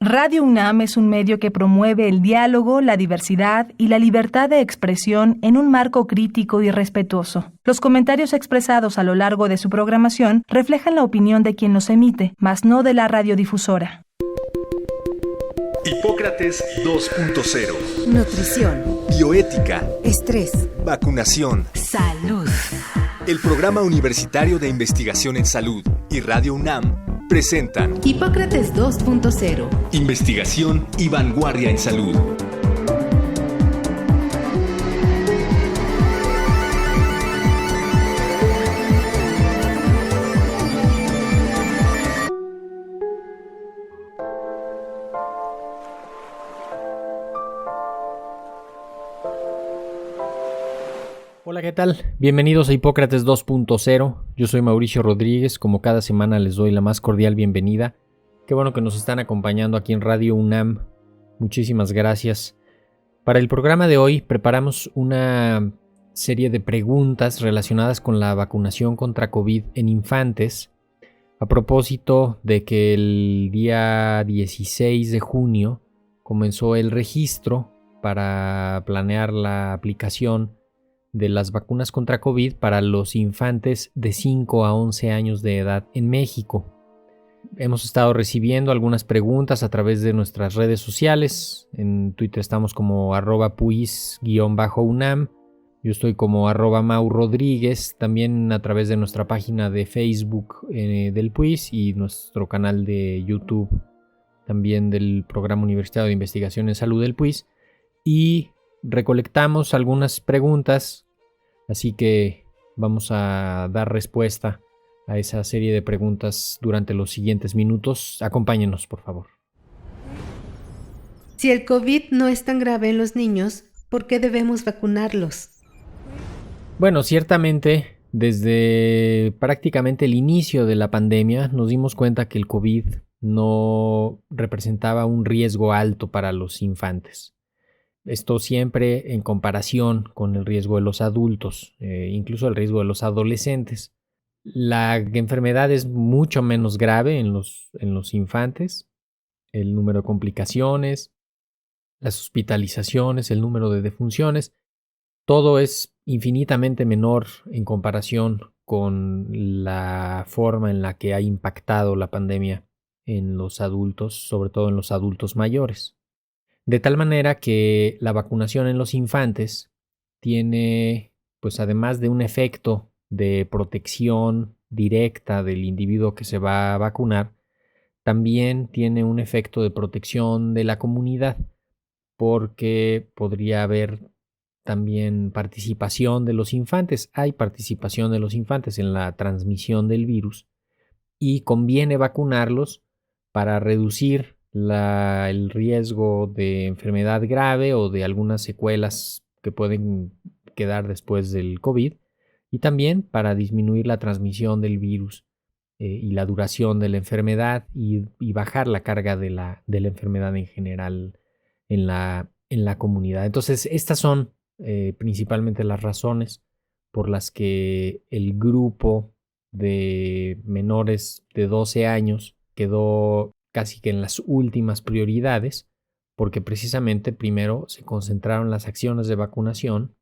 Radio UNAM es un medio que promueve el diálogo, la diversidad y la libertad de expresión en un marco crítico y respetuoso. Los comentarios expresados a lo largo de su programación reflejan la opinión de quien los emite, mas no de la radiodifusora. Hipócrates 2.0. Nutrición. Bioética. Estrés. Vacunación. Salud. El Programa Universitario de Investigación en Salud y Radio UNAM presentan Hipócrates 2.0. Investigación y vanguardia en salud. Hola, ¿qué tal? Bienvenidos a Hipócrates 2.0. Yo soy Mauricio Rodríguez. Como cada semana les doy la más cordial bienvenida. Qué bueno que nos están acompañando aquí en Radio UNAM. Muchísimas gracias. Para el programa de hoy preparamos una serie de preguntas relacionadas con la vacunación contra COVID en infantes. A propósito de que el día 16 de junio comenzó el registro para planear la aplicación de las vacunas contra COVID para los infantes de 5 a 11 años de edad en México. Hemos estado recibiendo algunas preguntas a través de nuestras redes sociales. En Twitter estamos como @puis_UNAM. Yo estoy como @MauRodríguez. También a través de nuestra página de Facebook del PUIS y nuestro canal de YouTube también del Programa Universitario de Investigación en Salud del PUIS. Y recolectamos algunas preguntas. Así que vamos a dar respuesta a esa serie de preguntas durante los siguientes minutos. Acompáñenos, por favor. Si el COVID no es tan grave en los niños, ¿por qué debemos vacunarlos? Bueno, ciertamente, desde prácticamente el inicio de la pandemia nos dimos cuenta que el COVID no representaba un riesgo alto para los infantes. Esto siempre en comparación con el riesgo de los adultos, incluso el riesgo de los adolescentes. La enfermedad es mucho menos grave en los infantes. El número de complicaciones, las hospitalizaciones, el número de defunciones, todo es infinitamente menor en comparación con la forma en la que ha impactado la pandemia en los adultos, sobre todo en los adultos mayores. De tal manera que la vacunación en los infantes tiene, pues además de un efecto de protección directa del individuo que se va a vacunar, también tiene un efecto de protección de la comunidad, porque podría haber también participación de los infantes. Hay participación de los infantes en la transmisión del virus y conviene vacunarlos para reducir el riesgo de enfermedad grave o de algunas secuelas que pueden quedar después del COVID y también para disminuir la transmisión del virus y la duración de la enfermedad y bajar la carga de la enfermedad en general en la comunidad. Entonces, estas son principalmente las razones por las que el grupo de menores de 12 años quedó casi que en las últimas prioridades, porque precisamente primero se concentraron las acciones de vacunación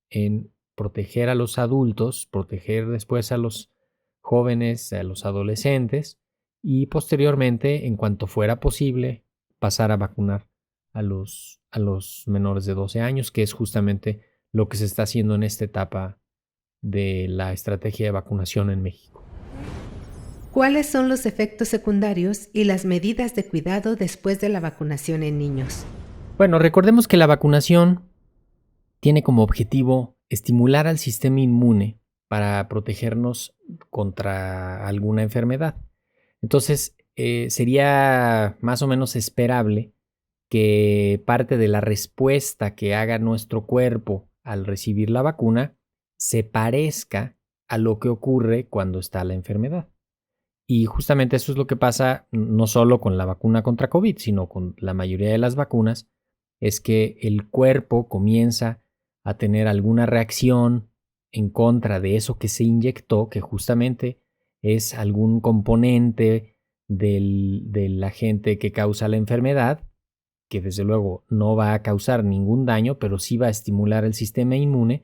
en proteger a los adultos, proteger después a los jóvenes, a los adolescentes y posteriormente, en cuanto fuera posible, pasar a vacunar a los menores de 12 años, que es justamente lo que se está haciendo en esta etapa de la estrategia de vacunación en México. ¿Cuáles son los efectos secundarios y las medidas de cuidado después de la vacunación en niños? Bueno, recordemos que la vacunación tiene como objetivo estimular al sistema inmune para protegernos contra alguna enfermedad. Entonces, sería más o menos esperable que parte de la respuesta que haga nuestro cuerpo al recibir la vacuna se parezca a lo que ocurre cuando está la enfermedad. Y justamente eso es lo que pasa no solo con la vacuna contra COVID, sino con la mayoría de las vacunas, es que el cuerpo comienza a tener alguna reacción en contra de eso que se inyectó, que justamente es algún componente del agente que causa la enfermedad, que desde luego no va a causar ningún daño, pero sí va a estimular el sistema inmune,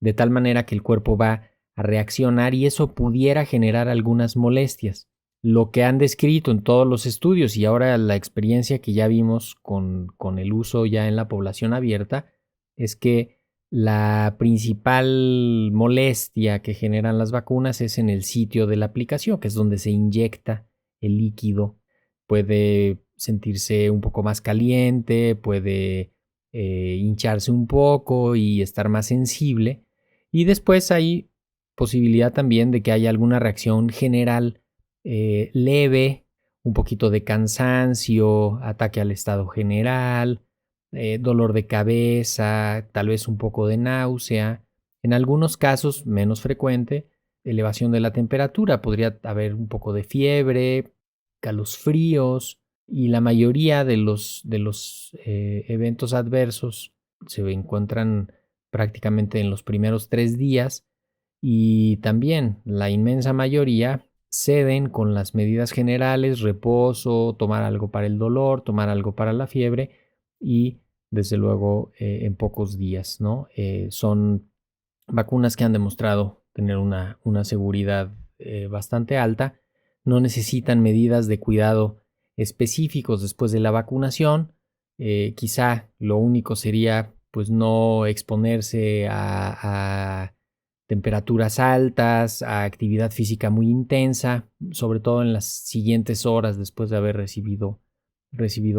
de tal manera que el cuerpo va a reaccionar y eso pudiera generar algunas molestias. Lo que han descrito en todos los estudios y ahora la experiencia que ya vimos con el uso ya en la población abierta es que la principal molestia que generan las vacunas es en el sitio de la aplicación, que es donde se inyecta el líquido. Puede sentirse un poco más caliente, puede hincharse un poco y estar más sensible. Y después hay posibilidad también de que haya alguna reacción general leve, un poquito de cansancio, ataque al estado general, dolor de cabeza, tal vez un poco de náusea. En algunos casos, menos frecuente, elevación de la temperatura. Podría haber un poco de fiebre, calosfríos y la mayoría de los eventos adversos se encuentran prácticamente en los primeros 3 días y también la inmensa mayoría ceden con las medidas generales, reposo, tomar algo para el dolor, tomar algo para la fiebre y desde luego en pocos días, ¿no? Son vacunas que han demostrado tener una seguridad bastante alta, no necesitan medidas de cuidado específicos después de la vacunación, quizá lo único sería pues no exponerse a temperaturas altas, a actividad física muy intensa, sobre todo en las siguientes horas después de haber recibido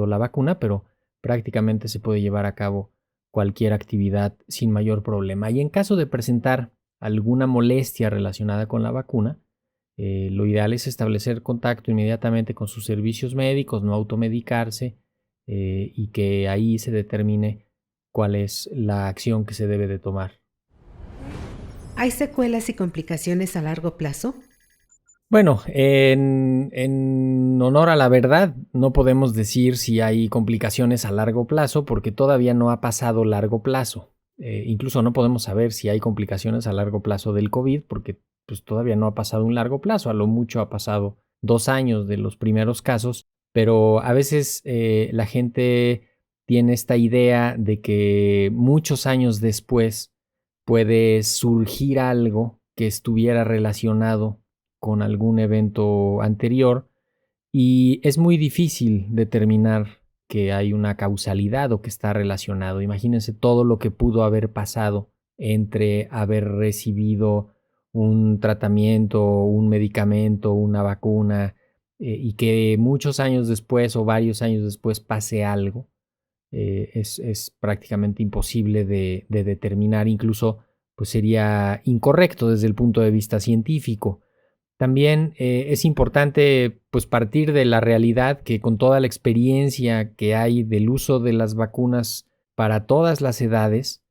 la vacuna, pero prácticamente se puede llevar a cabo cualquier actividad sin mayor problema. Y en caso de presentar alguna molestia relacionada con la vacuna, lo ideal es establecer contacto inmediatamente con sus servicios médicos, no automedicarse y que ahí se determine cuál es la acción que se debe de tomar. ¿Hay secuelas y complicaciones a largo plazo? Bueno, en honor a la verdad, no podemos decir si hay complicaciones a largo plazo porque todavía no ha pasado largo plazo. Incluso no podemos saber si hay complicaciones a largo plazo del COVID porque pues, todavía no ha pasado un largo plazo. A lo mucho ha pasado 2 años de los primeros casos, pero a veces la gente tiene esta idea de que muchos años después puede surgir algo que estuviera relacionado con algún evento anterior y es muy difícil determinar que hay una causalidad o que está relacionado. Imagínense todo lo que pudo haber pasado entre haber recibido un tratamiento, un medicamento, una vacuna y que muchos años después o varios años después pase algo. Es prácticamente imposible de determinar, incluso pues sería incorrecto desde el punto de vista científico. También es importante pues partir de la realidad que con toda la experiencia que hay del uso de las vacunas para todas las edades,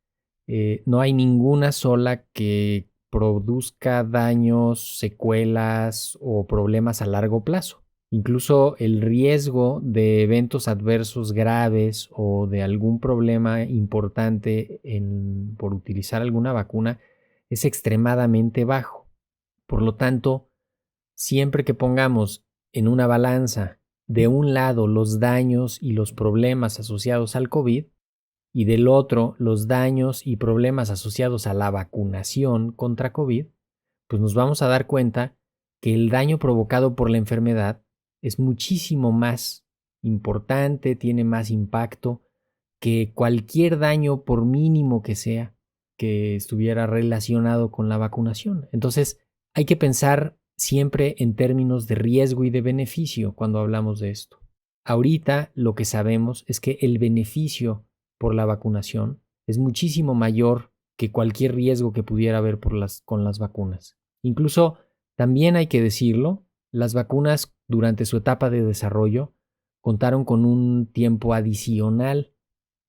no hay ninguna sola que produzca daños, secuelas o problemas a largo plazo. Incluso el riesgo de eventos adversos graves o de algún problema importante por utilizar alguna vacuna es extremadamente bajo. Por lo tanto, siempre que pongamos en una balanza de un lado los daños y los problemas asociados al COVID y del otro los daños y problemas asociados a la vacunación contra COVID, pues nos vamos a dar cuenta que el daño provocado por la enfermedad es muchísimo más importante, tiene más impacto que cualquier daño, por mínimo que sea, que estuviera relacionado con la vacunación. Entonces, hay que pensar siempre en términos de riesgo y de beneficio cuando hablamos de esto. Ahorita lo que sabemos es que el beneficio por la vacunación es muchísimo mayor que cualquier riesgo que pudiera haber con las vacunas. Incluso, también hay que decirlo, las vacunas durante su etapa de desarrollo contaron con un tiempo adicional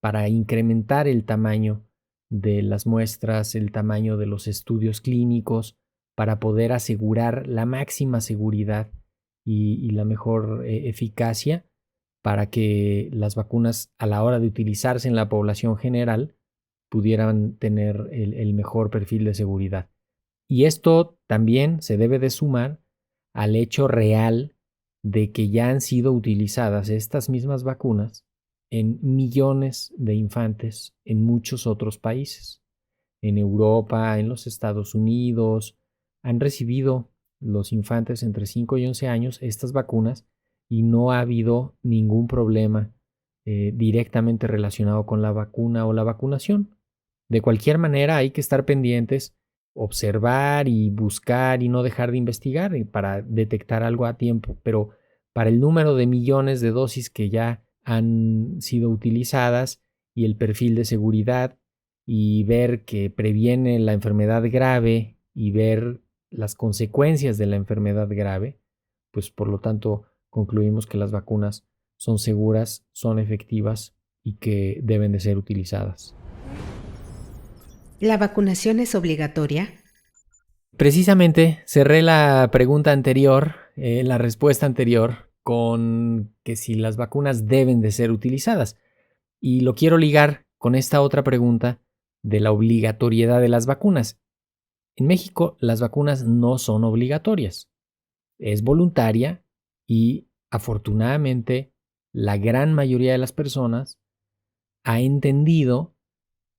para incrementar el tamaño de las muestras, el tamaño de los estudios clínicos, para poder asegurar la máxima seguridad y la mejor eficacia para que las vacunas a la hora de utilizarse en la población general pudieran tener el mejor perfil de seguridad. Y esto también se debe de sumar al hecho real de que ya han sido utilizadas estas mismas vacunas en millones de infantes en muchos otros países. En Europa, en los Estados Unidos, han recibido los infantes entre 5 y 11 años estas vacunas y no ha habido ningún problema directamente relacionado con la vacuna o la vacunación. De cualquier manera, hay que estar pendientes, observar y buscar y no dejar de investigar para detectar algo a tiempo, pero para el número de millones de dosis que ya han sido utilizadas y el perfil de seguridad y ver que previene la enfermedad grave y ver las consecuencias de la enfermedad grave, pues por lo tanto concluimos que las vacunas son seguras, son efectivas y que deben de ser utilizadas. ¿La vacunación es obligatoria? Precisamente cerré la pregunta anterior, la respuesta anterior, con que si las vacunas deben de ser utilizadas. Y lo quiero ligar con esta otra pregunta de la obligatoriedad de las vacunas. En México, las vacunas no son obligatorias. Es voluntaria y, afortunadamente, la gran mayoría de las personas ha entendido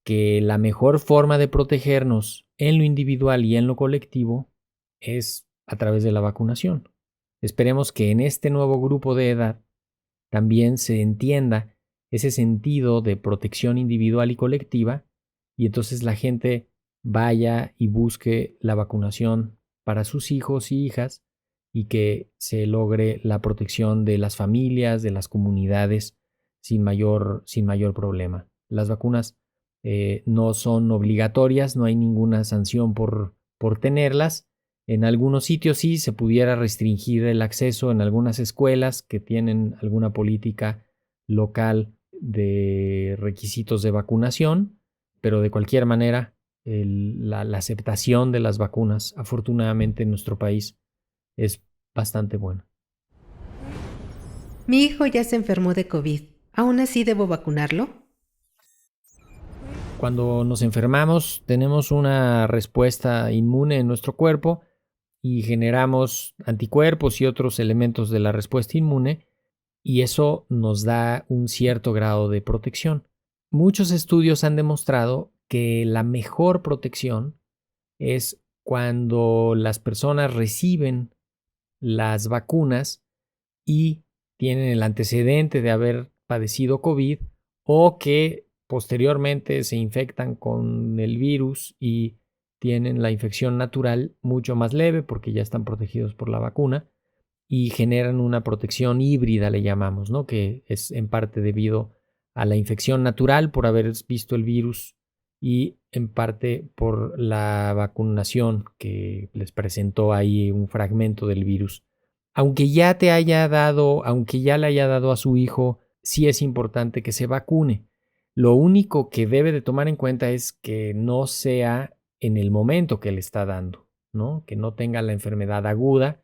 que la mejor forma de protegernos en lo individual y en lo colectivo es a través de la vacunación. Esperemos que en este nuevo grupo de edad también se entienda ese sentido de protección individual y colectiva y entonces la gente vaya y busque la vacunación para sus hijos y hijas y que se logre la protección de las familias, de las comunidades sin mayor problema. Las vacunas no son obligatorias, no hay ninguna sanción por tenerlas. En algunos sitios sí se pudiera restringir el acceso en algunas escuelas que tienen alguna política local de requisitos de vacunación, pero de cualquier manera la aceptación de las vacunas, afortunadamente en nuestro país, es bastante buena. Mi hijo ya se enfermó de COVID. ¿Aún así debo vacunarlo? Cuando nos enfermamos, tenemos una respuesta inmune en nuestro cuerpo y generamos anticuerpos y otros elementos de la respuesta inmune, y eso nos da un cierto grado de protección. Muchos estudios han demostrado que la mejor protección es cuando las personas reciben las vacunas y tienen el antecedente de haber padecido COVID o que posteriormente se infectan con el virus y tienen la infección natural mucho más leve porque ya están protegidos por la vacuna y generan una protección híbrida, le llamamos, ¿no? Que es en parte debido a la infección natural por haber visto el virus y en parte por la vacunación que les presentó ahí un fragmento del virus. Aunque ya le haya dado a su hijo, sí es importante que se vacune. Lo único que debe de tomar en cuenta es que no sea en el momento que le está dando, ¿no? Que no tenga la enfermedad aguda.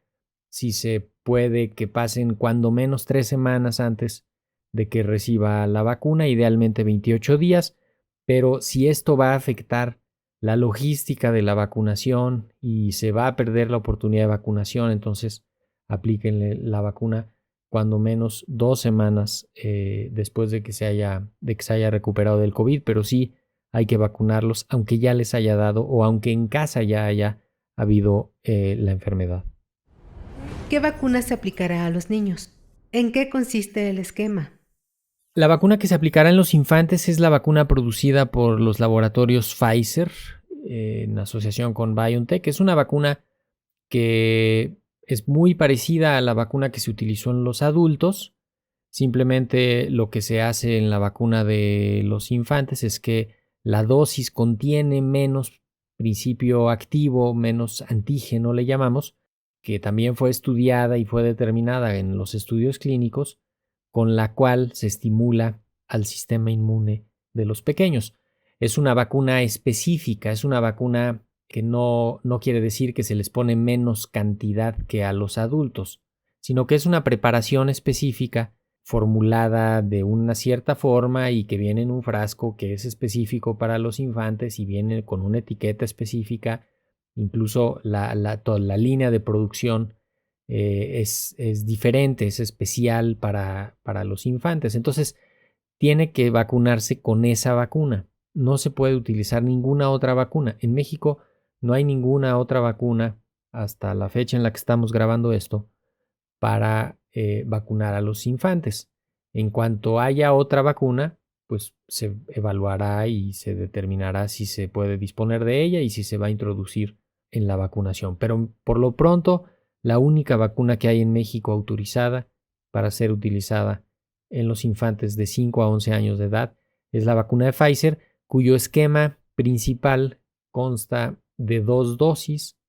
Si se puede, que pasen cuando menos 3 semanas antes de que reciba la vacuna, idealmente 28 días, pero si esto va a afectar la logística de la vacunación y se va a perder la oportunidad de vacunación, entonces aplíquenle la vacuna cuando menos 2 semanas después de que se haya recuperado del COVID, pero sí hay que vacunarlos aunque ya les haya dado o aunque en casa ya haya habido la enfermedad. ¿Qué vacuna se aplicará a los niños? ¿En qué consiste el esquema? La vacuna que se aplicará en los infantes es la vacuna producida por los laboratorios Pfizer en asociación con BioNTech. Es una vacuna que es muy parecida a la vacuna que se utilizó en los adultos. Simplemente lo que se hace en la vacuna de los infantes es que la dosis contiene menos principio activo, menos antígeno le llamamos, que también fue estudiada y fue determinada en los estudios clínicos, con la cual se estimula al sistema inmune de los pequeños. Es una vacuna específica, es una vacuna que no quiere decir que se les pone menos cantidad que a los adultos, sino que es una preparación específica formulada de una cierta forma y que viene en un frasco que es específico para los infantes y viene con una etiqueta específica. Incluso toda la línea de producción es diferente, es especial para los infantes. Entonces, tiene que vacunarse con esa vacuna. No se puede utilizar ninguna otra vacuna. En México no hay ninguna otra vacuna hasta la fecha en la que estamos grabando esto para vacunar a los infantes. En cuanto haya otra vacuna, pues se evaluará y se determinará si se puede disponer de ella y si se va a introducir en la vacunación. Pero por lo pronto, la única vacuna que hay en México autorizada para ser utilizada en los infantes de 5 a 11 años de edad es la vacuna de Pfizer, cuyo esquema principal consta de 2 dosis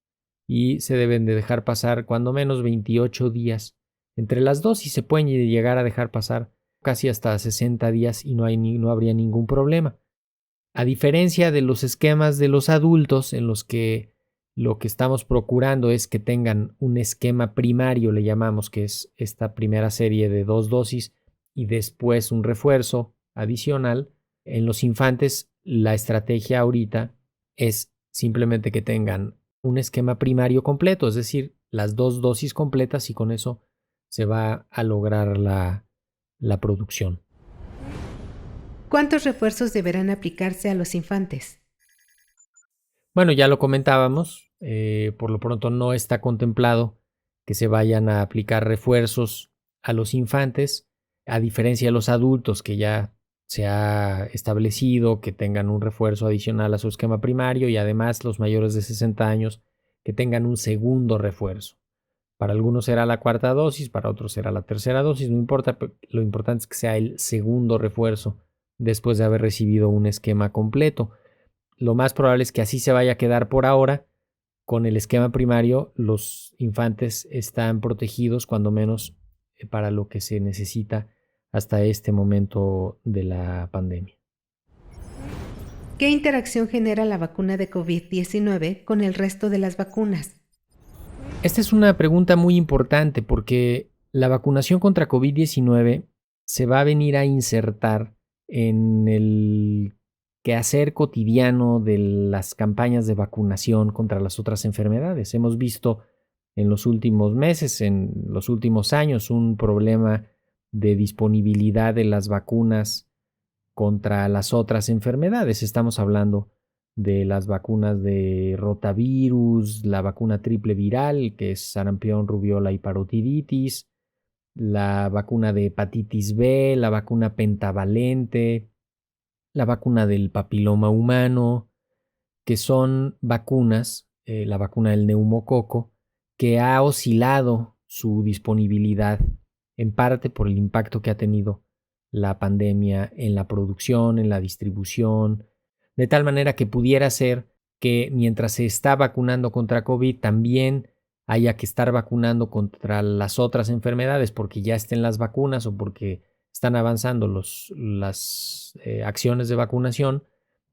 y se deben de dejar pasar cuando menos 28 días. Entre las dosis se pueden llegar a dejar pasar casi hasta 60 días y no habría ningún problema. A diferencia de los esquemas de los adultos en los que lo que estamos procurando es que tengan un esquema primario, le llamamos, que es esta primera serie de 2 dosis y después un refuerzo adicional. En los infantes, la estrategia ahorita es simplemente que tengan un esquema primario completo, es decir, las 2 dosis completas, y con eso se va a lograr la producción. ¿Cuántos refuerzos deberán aplicarse a los infantes? Bueno, ya lo comentábamos, por lo pronto no está contemplado que se vayan a aplicar refuerzos a los infantes, a diferencia de los adultos, que ya se ha establecido que tengan un refuerzo adicional a su esquema primario, y además los mayores de 60 años que tengan un segundo refuerzo. Para algunos será la 4ª dosis, para otros será la 3ª dosis, no importa, lo importante es que sea el segundo refuerzo después de haber recibido un esquema completo. Lo más probable es que así se vaya a quedar por ahora. Con el esquema primario, los infantes están protegidos, cuando menos para lo que se necesita hasta este momento de la pandemia. ¿Qué interacción genera la vacuna de COVID-19 con el resto de las vacunas? Esta es una pregunta muy importante porque la vacunación contra COVID-19 se va a venir a insertar en el quehacer cotidiano de las campañas de vacunación contra las otras enfermedades. Hemos visto en los últimos meses, en los últimos años, un problema de disponibilidad de las vacunas contra las otras enfermedades. Estamos hablando de las vacunas de rotavirus, la vacuna triple viral, que es sarampión, rubiola y parotiditis, la vacuna de hepatitis B, la vacuna pentavalente, la vacuna del papiloma humano, que son vacunas, la vacuna del neumococo, que ha oscilado su disponibilidad en parte por el impacto que ha tenido la pandemia en la producción, en la distribución, de tal manera que pudiera ser que mientras se está vacunando contra COVID también haya que estar vacunando contra las otras enfermedades porque ya estén las vacunas o porque están avanzando las acciones de vacunación.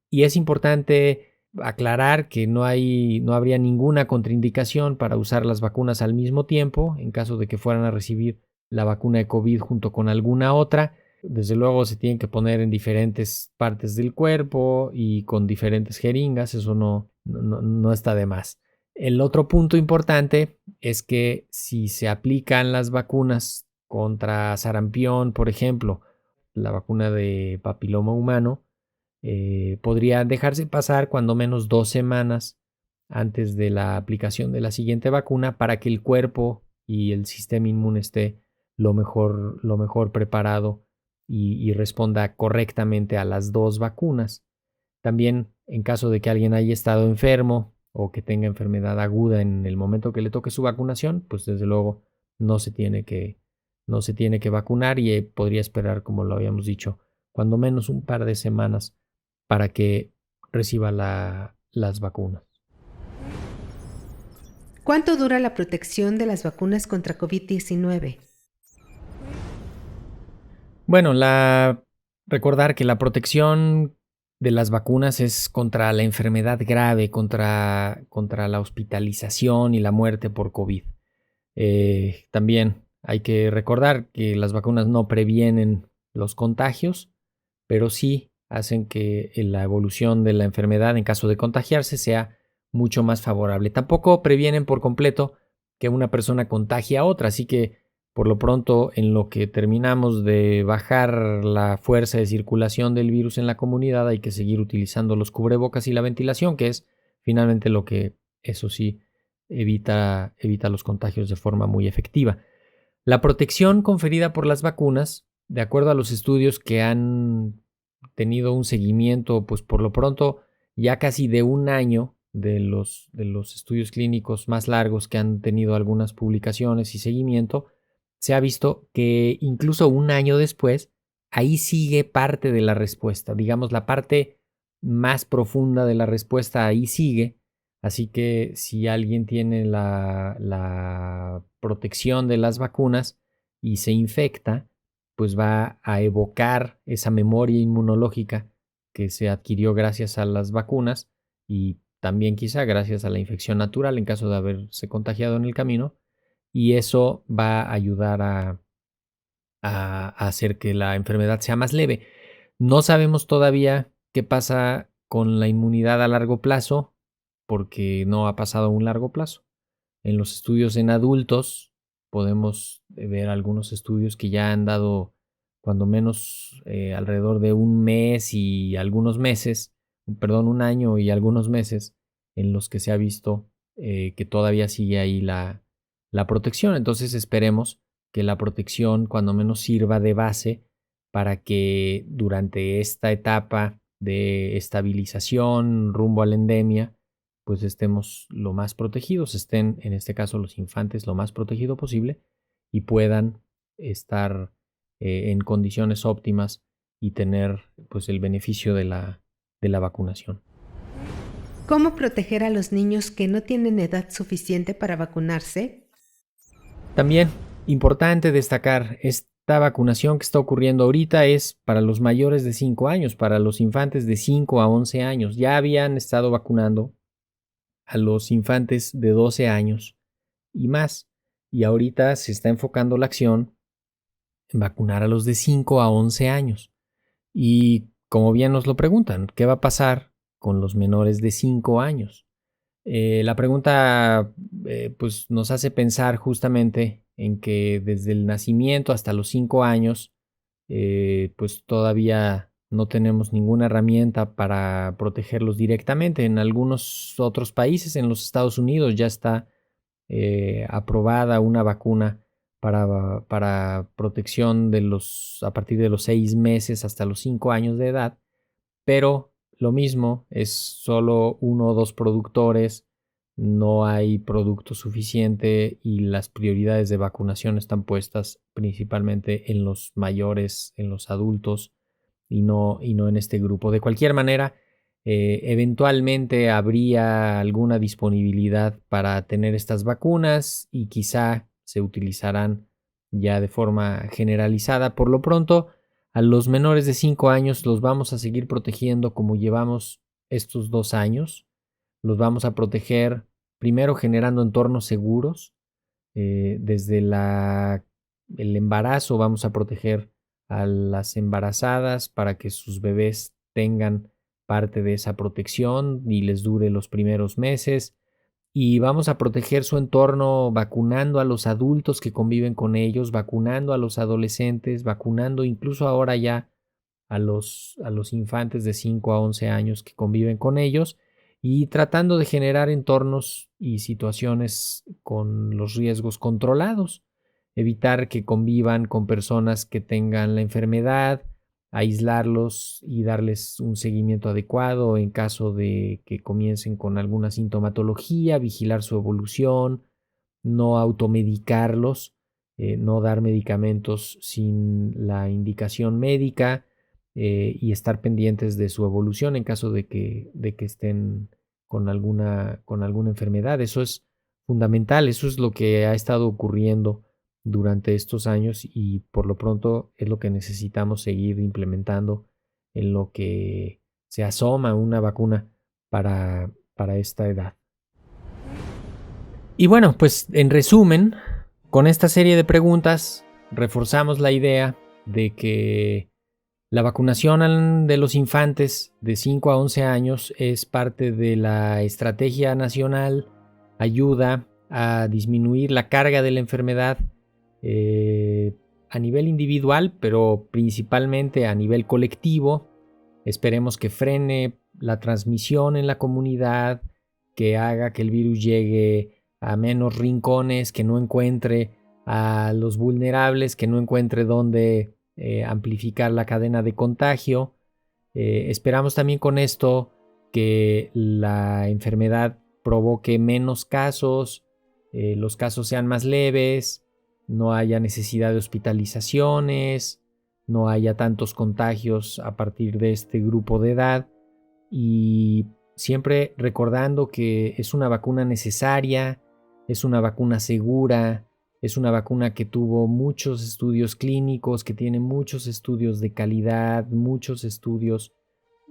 Y es importante aclarar que no habría ninguna contraindicación para usar las vacunas al mismo tiempo en caso de que fueran a recibir la vacuna de COVID junto con alguna otra. Desde luego se tienen que poner en diferentes partes del cuerpo y con diferentes jeringas, eso no está de más. El otro punto importante es que si se aplican las vacunas contra sarampión, por ejemplo, la vacuna de papiloma humano, podría dejarse pasar cuando menos 2 semanas antes de la aplicación de la siguiente vacuna para que el cuerpo y el sistema inmune esté lo mejor preparado y responda correctamente a las 2 vacunas. También, en caso de que alguien haya estado enfermo o que tenga enfermedad aguda en el momento que le toque su vacunación, pues desde luego no se tiene que vacunar y podría esperar, como lo habíamos dicho, cuando menos un par de semanas para que reciba las vacunas. ¿Cuánto dura la protección de las vacunas contra COVID-19? Bueno, recordar que la protección de las vacunas es contra la enfermedad grave, contra la hospitalización y la muerte por COVID. También hay que recordar que las vacunas no previenen los contagios, pero sí hacen que la evolución de la enfermedad en caso de contagiarse sea mucho más favorable. Tampoco previenen por completo que una persona contagie a otra. Así que por lo pronto, en lo que terminamos de bajar la fuerza de circulación del virus en la comunidad, hay que seguir utilizando los cubrebocas y la ventilación, que es finalmente lo que, eso sí, evita los contagios de forma muy efectiva. La protección conferida por las vacunas, de acuerdo a los estudios que han tenido un seguimiento, pues por lo pronto ya casi de un año de los estudios clínicos más largos que han tenido algunas publicaciones y seguimiento, se ha visto que incluso un año después, ahí sigue parte de la respuesta. Digamos, la parte más profunda de la respuesta ahí sigue. Así que si alguien tiene la protección de las vacunas y se infecta, pues va a evocar esa memoria inmunológica que se adquirió gracias a las vacunas y también quizá gracias a la infección natural en caso de haberse contagiado en el camino. Y eso va a ayudar a hacer que la enfermedad sea más leve. No sabemos todavía qué pasa con la inmunidad a largo plazo, porque no ha pasado a un largo plazo. En los estudios en adultos podemos ver algunos estudios que ya han dado cuando menos alrededor de un año y algunos meses, en los que se ha visto que todavía sigue ahí la protección. Entonces esperemos que la protección cuando menos sirva de base para que durante esta etapa de estabilización rumbo a la endemia, pues estemos lo más protegidos, estén en este caso los infantes lo más protegido posible y puedan estar en condiciones óptimas y tener pues el beneficio de la vacunación. ¿Cómo proteger a los niños que no tienen edad suficiente para vacunarse? También importante destacar, esta vacunación que está ocurriendo ahorita es para los mayores de 5 años, para los infantes de 5 a 11 años. Ya habían estado vacunando a los infantes de 12 años y más. Y ahorita se está enfocando la acción en vacunar a los de 5 a 11 años. Y como bien nos lo preguntan, ¿qué va a pasar con los menores de 5 años? La pregunta pues nos hace pensar justamente en que desde el nacimiento hasta los 5 años pues todavía no tenemos ninguna herramienta para protegerlos directamente. En algunos otros países, en los Estados Unidos, ya está aprobada una vacuna para protección a partir de los 6 meses hasta los 5 años de edad, pero lo mismo, es solo 1 o 2 productores, no hay producto suficiente y las prioridades de vacunación están puestas principalmente en los mayores, en los adultos y no en este grupo. De cualquier manera, eventualmente habría alguna disponibilidad para tener estas vacunas y quizá se utilizarán ya de forma generalizada. Por lo pronto, a los menores de 5 años los vamos a seguir protegiendo como llevamos estos 2 años. Los vamos a proteger primero generando entornos seguros. Desde el embarazo vamos a proteger a las embarazadas para que sus bebés tengan parte de esa protección y les dure los primeros meses. Y vamos a proteger su entorno vacunando a los adultos que conviven con ellos, vacunando a los adolescentes, vacunando incluso ahora ya a los infantes de 5 a 11 años que conviven con ellos y tratando de generar entornos y situaciones con los riesgos controlados, evitar que convivan con personas que tengan la enfermedad, aislarlos y darles un seguimiento adecuado en caso de que comiencen con alguna sintomatología, vigilar su evolución, no automedicarlos, no dar medicamentos sin la indicación médica y estar pendientes de su evolución en caso de que estén con alguna enfermedad. Eso es fundamental, eso es lo que ha estado ocurriendo durante estos años y por lo pronto es lo que necesitamos seguir implementando en lo que se asoma una vacuna para esta edad. Y bueno, pues en resumen, con esta serie de preguntas reforzamos la idea de que la vacunación de los infantes de 5 a 11 años es parte de la estrategia nacional, ayuda a disminuir la carga de la enfermedad a nivel individual, pero principalmente a nivel colectivo. Esperemos que frene la transmisión en la comunidad, que haga que el virus llegue a menos rincones, que no encuentre a los vulnerables, que no encuentre dónde amplificar la cadena de contagio. Esperamos también con esto que la enfermedad provoque menos casos, los casos sean más leves, no haya necesidad de hospitalizaciones, no haya tantos contagios a partir de este grupo de edad, y siempre recordando que es una vacuna necesaria, es una vacuna segura, es una vacuna que tuvo muchos estudios clínicos, que tiene muchos estudios de calidad, muchos estudios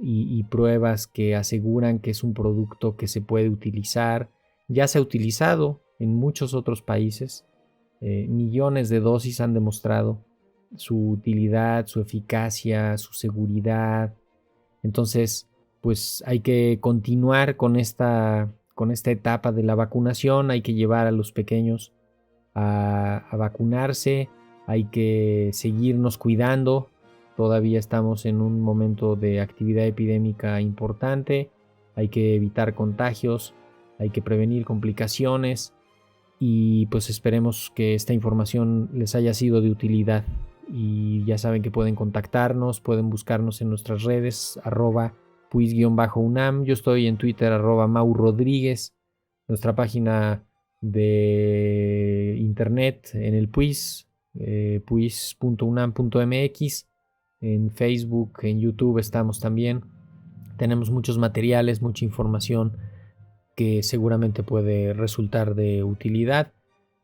y pruebas que aseguran que es un producto que se puede utilizar. Ya se ha utilizado en muchos otros países. Millones de dosis han demostrado su utilidad, su eficacia, su seguridad. Entonces, pues hay que continuar con esta etapa de la vacunación. Hay que llevar a los pequeños a vacunarse, hay que seguirnos cuidando. Todavía estamos en un momento de actividad epidémica importante, hay que evitar contagios, hay que prevenir complicaciones, y pues esperemos que esta información les haya sido de utilidad. Y ya saben que pueden contactarnos, pueden buscarnos en nuestras redes @puis_unam. Yo estoy en Twitter @maurodríguez. Nuestra página de internet en el puis, puis.unam.mx. En Facebook, en YouTube estamos también. Tenemos muchos materiales, mucha información que seguramente puede resultar de utilidad.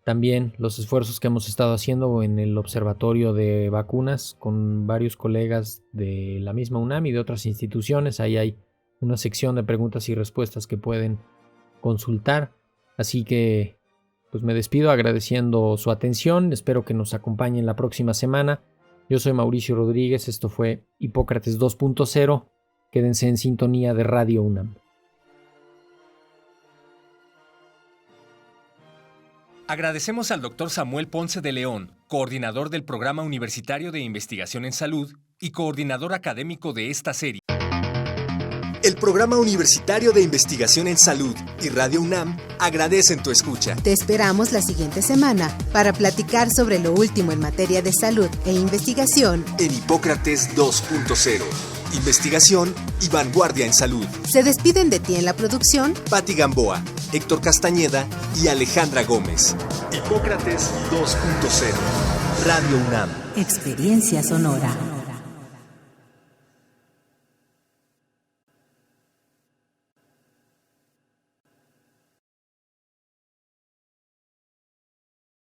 También los esfuerzos que hemos estado haciendo en el observatorio de vacunas con varios colegas de la misma UNAM y de otras instituciones. Ahí hay una sección de preguntas y respuestas que pueden consultar. Así que pues me despido agradeciendo su atención. Espero que nos acompañen la próxima semana. Yo soy Mauricio Rodríguez. Esto fue Hipócrates 2.0. Quédense en sintonía de Radio UNAM. Agradecemos al Dr. Samuel Ponce de León, coordinador del Programa Universitario de Investigación en Salud y coordinador académico de esta serie. El Programa Universitario de Investigación en Salud y Radio UNAM agradecen tu escucha. Te esperamos la siguiente semana para platicar sobre lo último en materia de salud e investigación en Hipócrates 2.0. Investigación y vanguardia en salud. Se despiden de ti en la producción Patti Gamboa, Héctor Castañeda y Alejandra Gómez. Hipócrates 2.0. Radio UNAM. Experiencia sonora.